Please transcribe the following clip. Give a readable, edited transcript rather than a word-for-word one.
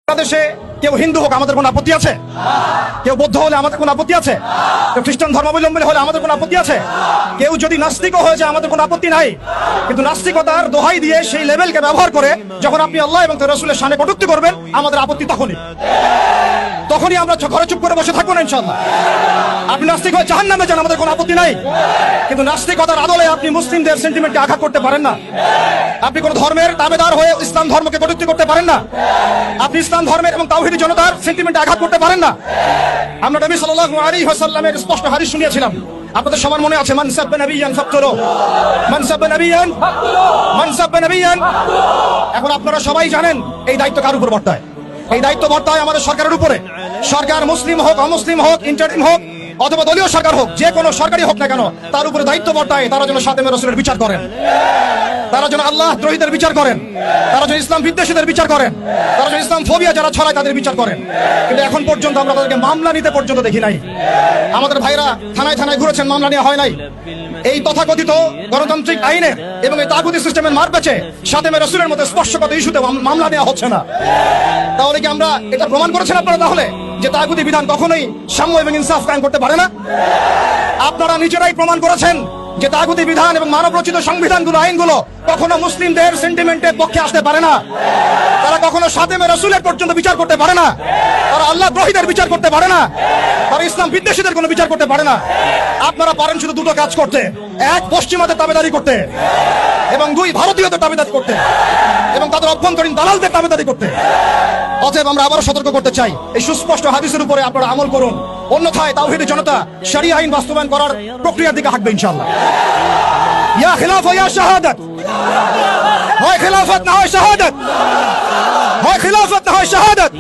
বাংলাদেশে কেউ হিন্দু হোক আমাদের কোনো আপত্তি আছে? কেউ বৌদ্ধ হলে আমাদের কোনো আপত্তি আছে? কেউ খ্রিস্টান ধর্মাবলম্বী হলে আমাদের কোনো আপত্তি আছে? কেউ যদি নাস্তিকও হয়ে যায় আমাদের কোনো আপত্তি নাই। কিন্তু নাস্তিকতার দোহাই দিয়ে সেই লেভেলকে ব্যবহার করে যখন আপনি আল্লাহ এবং তার রাসূলের শানে কটূক্তি করবেন, আমাদের আপত্তি তখনই আমরা ঘরে চুপ করে বসে থাকবো না ইনশাআল্লাহ। আপনি নাস্তিক হয়ে জাহান্নামে যান, আমাদের কোনো আপত্তি নাই। কিন্তু নাস্তিকতার আদলে আপনি মুসলিমদের সেন্টিমেন্টকে আঘাত করতে পারেন না। আপনি কোন ধর্মের দাবেদার হয়ে ইসলাম ধর্মকে কটূক্তি করতে পারেন না। আপনি ইসলাম ধর্মের এবং তাওহীদি জনতার সেন্টিমেন্টে আঘাত করতে পারেন না। আমরা নবী সাল্লাল্লাহু আলাইহি ওয়াসাল্লামের স্পষ্ট হাদিস শুনিয়েছিলাম, আপনাদের সবার মনে আছে, মান সাব্বা নাবিয়ান ফাকতুলু, মান সাব্বা নাবিয়ান ফাকতুলু, মান সাব্বা নাবিয়ান। এখন আপনারা সবাই জানেন এই দায়িত্ব কার উপর বর্তায়? এই দায়িত্ব বর্তায় আমাদের সরকারের উপরে। সরকার মুসলিম হোক, অমুসলিম হোক, ইন্টারিম হোক অথবা দলীয় সরকার হোক, যে কোনো সরকারি হোক না কেন, তার উপরে দায়িত্ব বর্তায় তারা যেন শাতেমে রাসূলের বিচার করেন, তারা যেন আল্লাহ দ্রোহীদের বিচার করেন, তারা যেন ইসলাম বিদ্বেষীদের বিচার করেন, তারা যেন ইসলাম ফোবিয়া যারা ছড়ায় তাদের বিচার করেন। কিন্তু এখন পর্যন্ত আমরা তাদেরকে মামলা নিতে পর্যন্ত দেখি নাই। আমাদের ভাইরা থানায় থানায় ঘুরেছেন, মামলা নেওয়া হয় নাই। এই তথাকথিত গণতান্ত্রিক আইনের এবং এই তাগুতি সিস্টেমের মার পেছে শাতেমে রাসূলের মতো স্পর্শগত ইস্যুতে মামলা নেওয়া হচ্ছে না। তাহলে কি আমরা এটা প্রমাণ করেছেন আপনারা তাহলে যে তাগুতি বিধান কখনোই সাম্য এবং ইনসাফ কায়েম করতে পারে না? আপনারা নিজেরাই প্রমাণ করেছেন যে তাগুতি বিধান এবং মানব রচিত সংবিধানগুলো, আইনগুলো কখনো মুসলিমদের সেন্টিমেন্টের পক্ষে আসতে পারে না। তারা কখনো শাতেমে রাসূলের পর্যন্ত বিচার করতে পারে না। তারা আল্লাহ দ্রোহীদের বিচার করতে পারে না। তারা ইসলাম বিদ্বেষীদের কোনো বিচার করতে পারে না। আপনারা পারেন শুধু দুটো কাজ করতে: এক, পশ্চিমাদের দাবিদারি করতে, এবং দুই, ভারতীয়দের দাবিদারি করতে, এবং তাদের অভ্যন্তরীণ দালালদের দাবিদারি করতে। অতএব আমরা আবারও সতর্ক করতে চাই, এই সুস্পষ্ট হাদিসের উপরে আপনারা আমল করুন, অন্যথায় তাওহীদি জনতা শরিয়া আইন বাস্তবায়ন করার প্রক্রিয়ার দিকে হাঁটবে ইনশাআল্লাহ। ইয়া খিলাফা ইয়া শাহাদাত, হয় খিলাফত না হয় শাহাদাত, হয় খিলাফত না হয় শাহাদাত।